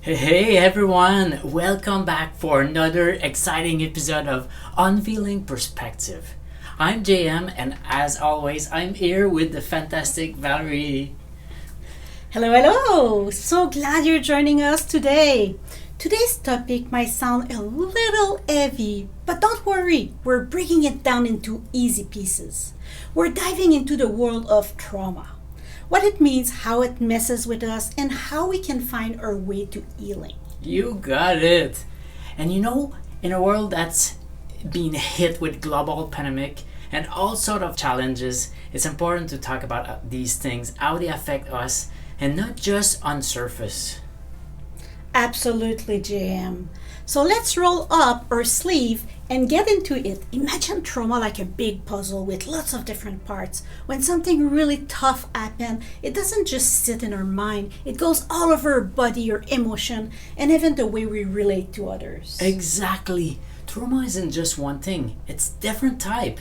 Hey everyone, welcome back for another exciting episode of Unveiling Perspective. I'm JM and as always I'm here with the fantastic Valerie. Hello. So glad you're joining us today. Today's topic might sound a little heavy, but don't worry, we're breaking it down into easy pieces. We're diving into the world of trauma, what it means, how it messes with us, and how we can find our way to healing. You got it. And in a world that's been hit with global pandemic and all sort of challenges, it's important to talk about these things, how they affect us, and not just on surface. Absolutely, JM. So let's roll up our sleeve and get into it. Imagine trauma like a big puzzle with lots of different parts. When something really tough happens, it doesn't just sit in our mind, it goes all over our body, our emotion, and even the way we relate to others. Exactly. Trauma isn't just one thing, it's different type.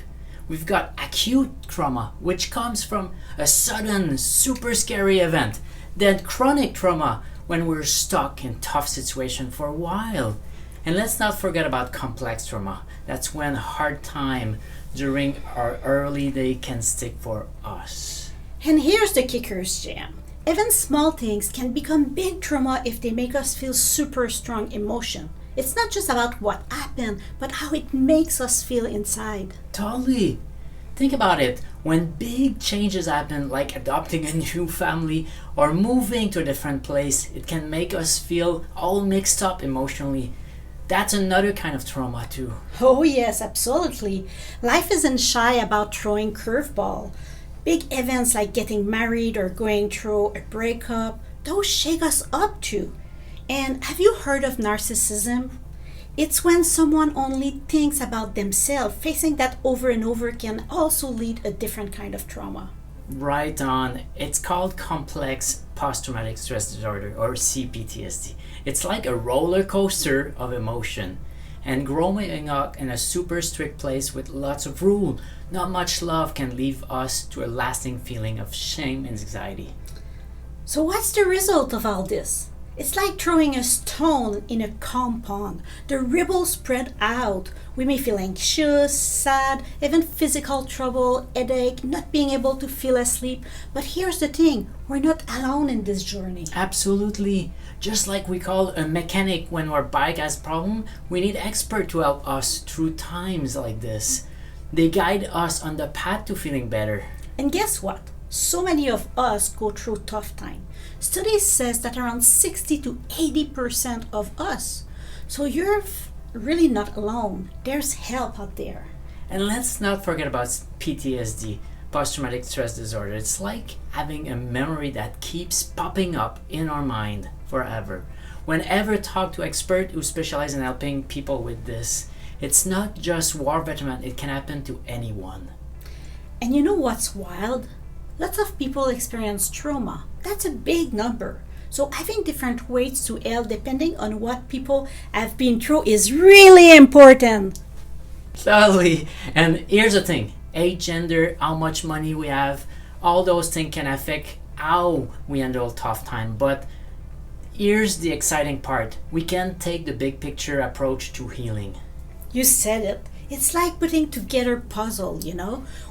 We've got acute trauma, which comes from a sudden, super scary event. Then chronic trauma, when we're stuck in tough situation for a while. And let's not forget about complex trauma. That's when hard time during our early day can stick for us. And here's the kickers, Jam. Even small things can become big trauma if they make us feel super strong emotion. It's not just about what happened, but how it makes us feel inside. Totally. Think about it. When big changes happen, like adopting a new family or moving to a different place, it can make us feel all mixed up emotionally. That's another kind of trauma too. Oh yes, absolutely. Life isn't shy about throwing curveball. Big events like getting married or going through a breakup, those shake us up too. And have you heard of narcissism? It's when someone only thinks about themselves. Facing that over and over can also lead a different kind of trauma. Right on. It's called complex post-traumatic stress disorder or CPTSD. It's like a roller coaster of emotion. And growing up in a super strict place with lots of rule, not much love can leave us to a lasting feeling of shame and anxiety. So what's the result of all this? It's like throwing a stone in a calm pond. The ripples spread out. We may feel anxious, sad, even physical trouble, headache, not being able to fall asleep. But here's the thing, we're not alone in this journey. Absolutely. Just like we call a mechanic when our bike has problem, we need expert to help us through times like this. They guide us on the path to feeling better. And guess what? So many of us go through tough time. Studies says that around 60 to 80% of us. So you're really not alone. There's help out there. And let's not forget about PTSD, post-traumatic stress disorder. It's like having a memory that keeps popping up in our mind forever. Whenever talk to expert who specialize in helping people with this, it's not just war veteran, it can happen to anyone. And you know what's wild? Lots of people experience trauma. That's a big number. So having different ways to help depending on what people have been through is really important. Totally. And here's the thing. Age, gender, how much money we have, all those things can affect how we handle tough time. But here's the exciting part. We can take the big picture approach to healing. You said it. It's like putting together puzzle,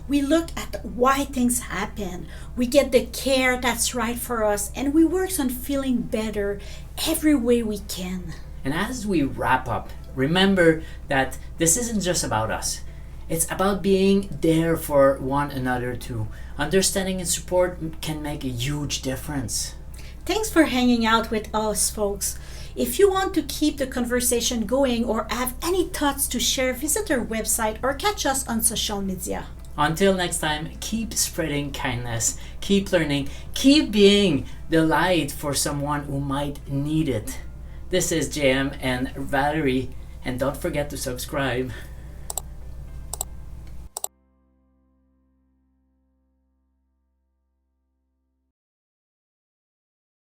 We look at why things happen. We get the care that's right for us and we work on feeling better every way we can. And as we wrap up, remember that this isn't just about us. It's about being there for one another too. Understanding and support can make a huge difference. Thanks for hanging out with us, folks. If you want to keep the conversation going or have any thoughts to share, visit our website or catch us on social media. Until next time, keep spreading kindness, keep learning, keep being the light for someone who might need it. This is JM and Valerie, and don't forget to subscribe.